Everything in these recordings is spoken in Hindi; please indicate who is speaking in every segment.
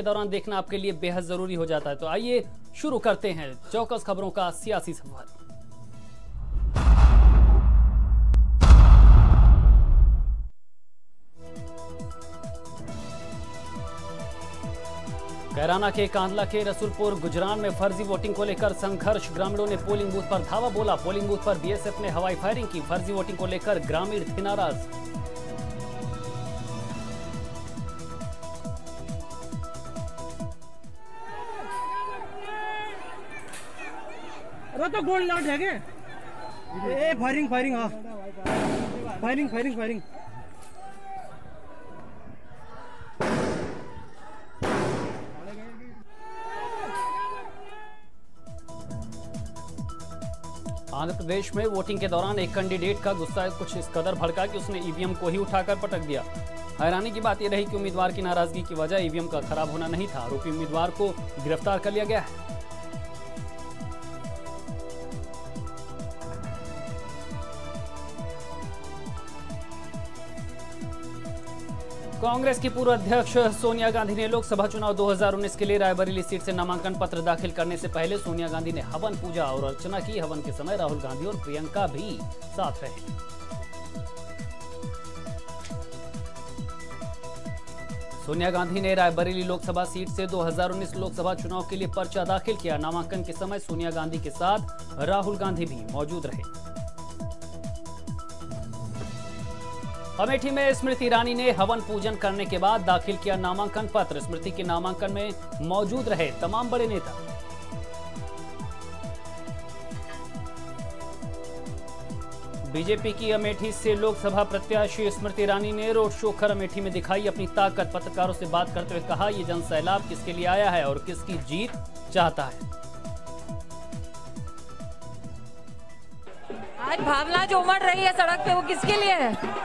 Speaker 1: दौरान देखना आपके लिए बेहद जरूरी हो जाता है। तो आइए शुरू करते हैं चौकस खबरों का सियासी सफर। कैराना के कांदला के रसूलपुर गुजरान में फर्जी वोटिंग को लेकर संघर्ष। ग्रामीणों ने पोलिंग बूथ पर धावा बोला। पोलिंग बूथ पर बीएसएफ ने हवाई फायरिंग की। फर्जी वोटिंग को लेकर ग्रामीण थे नाराज।
Speaker 2: तो गोल्ड लॉट है क्या? फायरिंग फायरिंग हाँ firing firing firing.
Speaker 1: Andhra Pradesh में वोटिंग के दौरान एक कैंडिडेट का गुस्सा कुछ इस कदर भड़का कि उसने ईवीएम को ही उठाकर पटक दिया। हैरानी की बात यह रही कि उम्मीदवार की नाराजगी की वजह ईवीएम का खराब होना नहीं था। आरोपी उम्मीदवार को गिरफ्तार कर लिया गया है। कांग्रेस की पूर्व अध्यक्ष सोनिया गांधी ने लोकसभा चुनाव 2019 के लिए रायबरेली सीट से नामांकन पत्र दाखिल करने से पहले सोनिया गांधी ने हवन पूजा और अर्चना की। हवन के समय राहुल गांधी और प्रियंका भी साथ रहे। सोनिया गांधी ने रायबरेली लोकसभा सीट से 2019 लोकसभा चुनाव के लिए पर्चा दाखिल किया। नामांकन के समय सोनिया गांधी के साथ राहुल गांधी भी मौजूद रहे। अमेठी में स्मृति ईरानी ने हवन पूजन करने के बाद दाखिल किया नामांकन पत्र। स्मृति के नामांकन में मौजूद रहे तमाम बड़े नेता। बीजेपी की अमेठी से लोकसभा प्रत्याशी स्मृति ईरानी ने रोड शो कर अमेठी में दिखाई अपनी ताकत। पत्रकारों से बात करते हुए कहा, ये जन सैलाब किसके लिए आया है और किसकी जीत चाहता है।
Speaker 3: आज भावना जो उमड़ रही है सड़क पे वो किसके लिए है?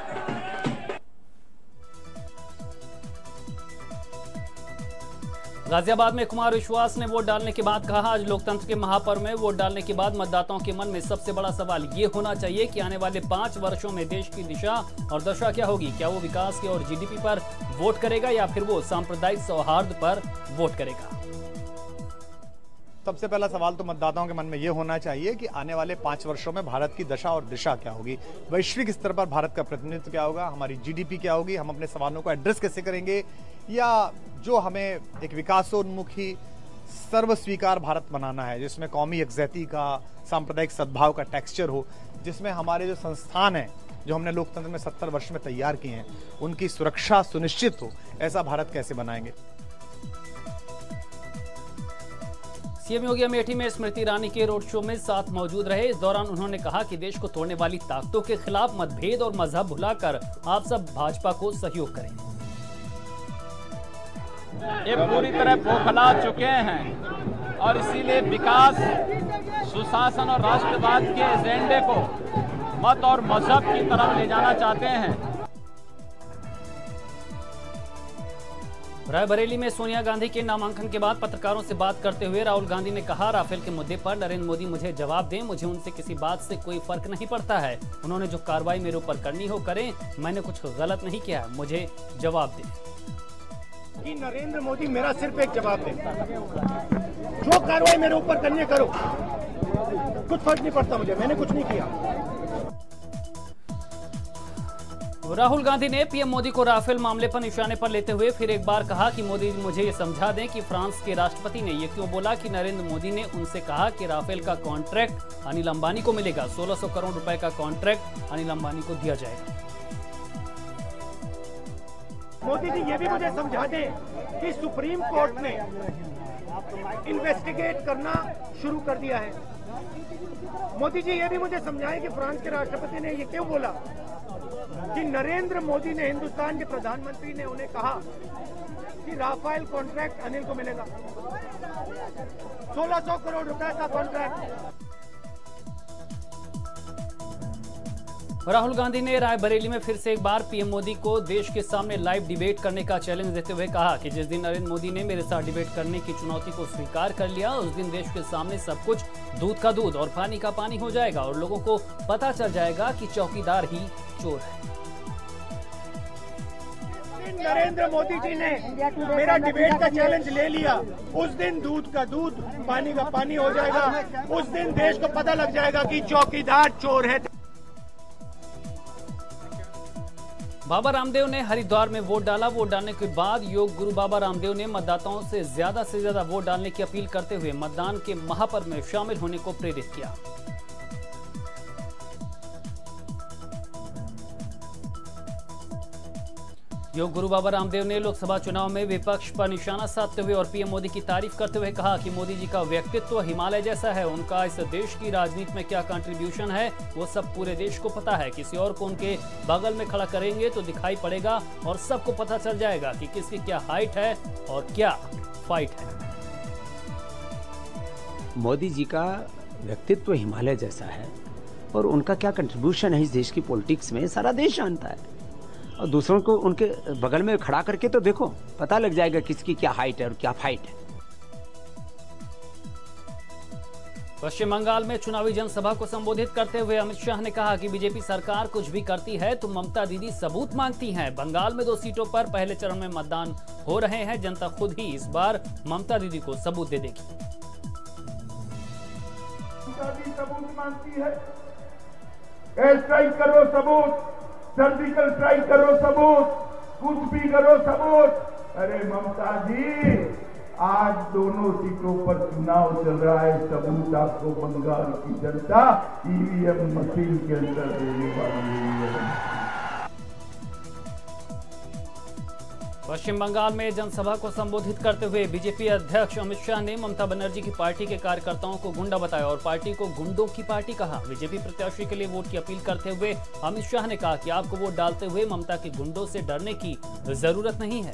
Speaker 1: गाजियाबाद में कुमार विश्वास ने वोट डालने के बाद कहा, आज लोकतंत्र के महापर्व में वोट डालने के बाद मतदाताओं के मन में सबसे बड़ा सवाल ये होना चाहिए कि आने वाले 5 वर्षों में देश की दिशा और दशा क्या होगी। क्या वो विकास की और जीडीपी पर वोट करेगा या फिर वो सांप्रदायिक सौहार्द पर वोट करेगा।
Speaker 4: सबसे पहला सवाल तो मतदाताओं के मन में यह होना चाहिए कि आने वाले 5 वर्षों में भारत की दशा और दिशा क्या होगी, वैश्विक स्तर पर भारत का प्रतिनिधित्व क्या होगा, हमारी जीडीपी क्या होगी, हम अपने सवालों को एड्रेस कैसे करेंगे, या जो हमें एक विकासोन्मुखी सर्वस्वीकार भारत बनाना है जिसमें कौमी यकजहती का, सांप्रदायिक सद्भाव का टेक्सचर हो, जिसमें हमारे जो संस्थान हैं जो हमने लोकतंत्र में 70 वर्ष में तैयार किए हैं उनकी सुरक्षा सुनिश्चित हो, ऐसा भारत कैसे बनाएंगे।
Speaker 1: सीएम योगी अमेठी में स्मृति ईरानी के रोड शो में साथ मौजूद रहे। इस दौरान उन्होंने कहा कि देश को तोड़ने वाली ताकतों के खिलाफ मतभेद और मजहब भुलाकर आप सब भाजपा को सहयोग करें।
Speaker 5: ये पूरी तरह बौखला चुके हैं और इसीलिए विकास, सुशासन और राष्ट्रवाद के एजेंडे को मत और मजहब की तरफ ले जाना चाहते हैं।
Speaker 1: रायबरेली में सोनिया गांधी के नामांकन के बाद पत्रकारों से बात करते हुए राहुल गांधी ने कहा, राफेल के मुद्दे पर नरेंद्र मोदी मुझे जवाब दें, मुझे उनसे किसी बात से कोई फर्क नहीं पड़ता है। उन्होंने जो कार्रवाई मेरे ऊपर करनी हो करें, मैंने कुछ गलत नहीं किया, मुझे जवाब दें।
Speaker 2: कि नरेंद्र मोदी मेरा सिर्फ एक जवाब दे, जो कार्रवाई मेरे ऊपर करनी है करो, कुछ फर्क नहीं पड़ता मुझे, मैंने कुछ नहीं किया।
Speaker 1: राहुल गांधी ने पीएम मोदी को राफेल मामले पर निशाने पर लेते हुए फिर एक बार कहा कि मोदी मुझे ये समझा दें कि फ्रांस के राष्ट्रपति ने ये क्यों बोला कि नरेंद्र मोदी ने उनसे कहा कि राफेल का कॉन्ट्रैक्ट अनिल अंबानी को मिलेगा। 1600 करोड़ रुपए का कॉन्ट्रैक्ट अनिल अंबानी को दिया जाएगा।
Speaker 2: मोदी जी ये भी मुझे समझा दें कि सुप्रीम कोर्ट ने इन्वेस्टिगेट करना शुरू कर दिया है। मोदी जी ये भी मुझे समझाएं कि फ्रांस के राष्ट्रपति ने ये क्यों बोला कि नरेंद्र मोदी ने, हिंदुस्तान के प्रधानमंत्री ने उन्हें कहा कि राफेल कॉन्ट्रैक्ट अनिल को मिलेगा। 1600 करोड़ रुपए का कॉन्ट्रैक्ट।
Speaker 1: राहुल गांधी ने रायबरेली में फिर से एक बार पीएम मोदी को देश के सामने लाइव डिबेट करने का चैलेंज देते हुए कहा कि जिस दिन नरेंद्र मोदी ने मेरे साथ डिबेट करने की चुनौती को स्वीकार कर लिया, उस दिन देश के सामने सब कुछ दूध का दूध और पानी का पानी हो जाएगा और लोगों को पता चल जाएगा कि चौकीदार ही चोर है।
Speaker 2: नरेंद्र मोदी जी ने मेरा डिबेट का चैलेंज ले लिया, उस दिन दूध का दूध, पानी का पानी हो जाएगा। उस दिन देश को पता लग जाएगा कि चौकीदार चोर है।
Speaker 1: बाबा रामदेव ने हरिद्वार में वोट डाला। वोट डालने के बाद योग गुरु बाबा रामदेव ने मतदाताओं से ज्यादा वोट डालने की अपील करते हुए मतदान के महापर्व में शामिल होने को प्रेरित किया। योग गुरु बाबा रामदेव ने लोकसभा चुनाव में विपक्ष पर निशाना साधते हुए और पीएम मोदी की तारीफ करते हुए कहा कि मोदी जी का व्यक्तित्व हिमालय जैसा है। उनका इस देश की राजनीति में क्या कंट्रीब्यूशन है वो सब पूरे देश को पता है। किसी और को उनके बगल में खड़ा करेंगे तो दिखाई पड़ेगा और सबको पता चल जाएगा कि किसकी क्या हाइट है और क्या फाइट है।
Speaker 6: मोदी जी का व्यक्तित्व हिमालय जैसा है और उनका क्या कंट्रीब्यूशन है इस देश की पॉलिटिक्स में सारा देश जानता है। और दूसरों को उनके बगल में खड़ा करके तो देखो, पता लग जाएगा किसकी क्या हाइट है और क्या फाइट है।
Speaker 1: पश्चिम बंगाल में चुनावी जनसभा को संबोधित करते हुए अमित शाह ने कहा कि बीजेपी सरकार कुछ भी करती है तो ममता दीदी सबूत मांगती हैं। बंगाल में 2 सीटों पर पहले चरण में मतदान हो रहे हैं। जनता खुद ही इस बार ममता दीदी को सबूत दे देगी।
Speaker 7: ममता दी सबूत मांगती है, एयर स्ट्राइक करो सबूत, सर्जिकल स्ट्राइक करो सबूत, कुछ भी करो सबूत। अरे ममता जी, आज दोनों सीटों पर चुनाव चल रहा है, सबूत आपको बंगाल की जनता ईवीएम मशीन के अंदर देने वाली है।
Speaker 1: पश्चिम बंगाल में जनसभा को संबोधित करते हुए बीजेपी अध्यक्ष अमित शाह ने ममता बनर्जी की पार्टी के कार्यकर्ताओं को गुंडा बताया और पार्टी को गुंडों की पार्टी कहा। बीजेपी प्रत्याशी के लिए वोट की अपील करते हुए अमित शाह ने कहा कि आपको वोट डालते हुए ममता के गुंडों से डरने की जरूरत नहीं है।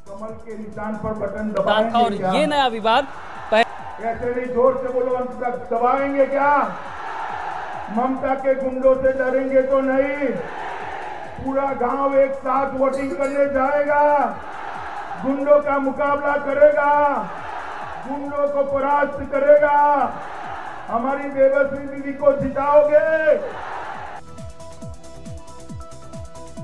Speaker 7: कमल के निशान पर बटन दबाएंगे
Speaker 1: और
Speaker 7: क्या?
Speaker 1: ये नया विवाद
Speaker 7: ऐसे नहीं, जोर से बोलो, अंत तक दबाएंगे क्या? ममता के गुंडों से डरेंगे तो नहीं। पूरा गांव एक साथ वोटिंग करने जाएगा, गुंडों का मुकाबला करेगा, गुंडों को परास्त करेगा। हमारी देवश्री दीदी को जिताओगे।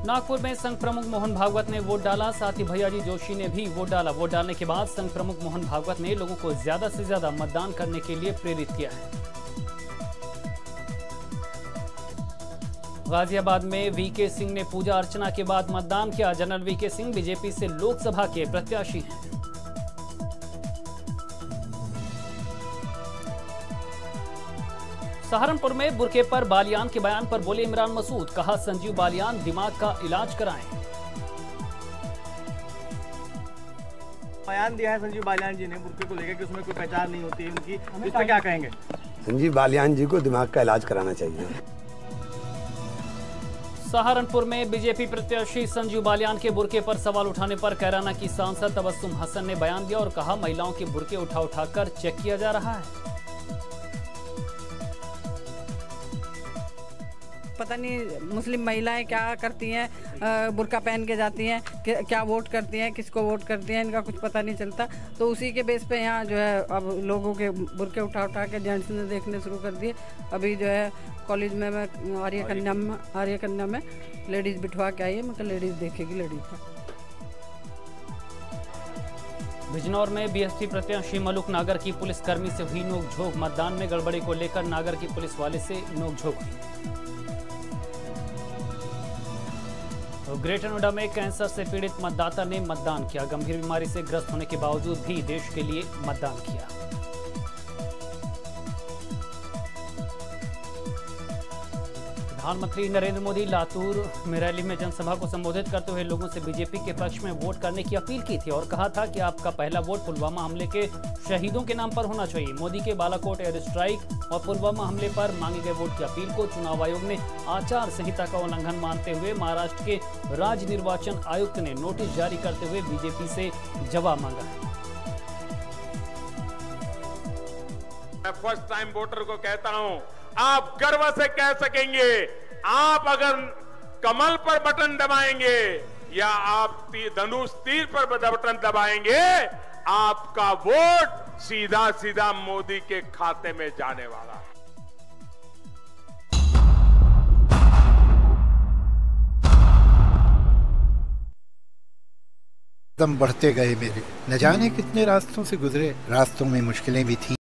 Speaker 1: नागपुर में संघ प्रमुख मोहन भागवत ने वोट डाला, साथ ही भैयाजी जोशी ने भी वोट डाला। वोट डालने के बाद संघ प्रमुख मोहन भागवत ने लोगों को ज्यादा से ज्यादा मतदान करने के लिए प्रेरित किया है। गाजियाबाद में वीके सिंह ने पूजा अर्चना के बाद मतदान किया। जनरल वीके सिंह बीजेपी से लोकसभा के प्रत्याशी हैं। सहारनपुर में बुर्के पर बालियान के बयान पर बोले इमरान मसूद, कहा संजीव बालियान दिमाग का इलाज कराएं।
Speaker 8: बयान दिया है संजीव बालियान जी ने बुर्के को लेकर कि उसमें कोई पहचान नहीं होती है उनकी, इस पर क्या कहेंगे?
Speaker 9: संजीव बालियान जी को दिमाग का इलाज कराना चाहिए।
Speaker 1: सहारनपुर में बीजेपी प्रत्याशी संजीव बालियान के बुर्के पर सवाल उठाने पर कैराना की सांसद तबस्सुम हसन ने बयान दिया और कहा महिलाओं के बुर्के उठाकर चेक किया जा रहा है।
Speaker 10: पता नहीं मुस्लिम महिलाएं क्या करती हैं, बुर्का पहन के जाती हैं, क्या वोट करती हैं, किसको वोट करती हैं, इनका कुछ पता नहीं चलता। तो उसी के बेस पे यहाँ जो है अब लोगों के बुर्के उठा के जेंट्स ने देखने शुरू कर दिए। अभी जो है कॉलेज में मैं आर्य कन्या में लेडीज़ बिठवा के आई है, मतलब लेडीज़ देखेगी लेडीज़ का।
Speaker 1: बिजनौर में बीएसपी प्रत्याशी मलुक नागर की पुलिसकर्मी से हुई नोकझोंक। मतदान में गड़बड़ी को लेकर नागर की पुलिस वाले से नोकझोंक हुई। ग्रेटर नोएडा में कैंसर से पीड़ित मतदाता ने मतदान किया। गंभीर बीमारी से ग्रस्त होने के बावजूद भी देश के लिए मतदान किया। प्रधानमंत्री नरेंद्र मोदी लातूर में रैली में जनसभा को संबोधित करते हुए लोगों से बीजेपी के पक्ष में वोट करने की अपील की थी और कहा था कि आपका पहला वोट पुलवामा हमले के शहीदों के नाम पर होना चाहिए। मोदी के बालाकोट एयर स्ट्राइक और पुलवामा हमले पर मांगे गए वोट की अपील को चुनाव आयोग ने आचार संहिता का उल्लंघन मानते हुए महाराष्ट्र के राज्य निर्वाचन आयुक्त ने नोटिस जारी करते हुए बीजेपी से जवाब मांगा है।
Speaker 11: मैं फर्स्ट टाइम वोटर को कहता हूं, आप गर्व से कह सकेंगे, आप अगर कमल पर बटन दबाएंगे या आप धनुष तीर पर बटन दबाएंगे, आपका वोट सीधा सीधा मोदी के खाते में जाने वाला है।
Speaker 12: कदम बढ़ते गए मेरे, न जाने कितने रास्तों से गुजरे, रास्तों में मुश्किलें भी थी।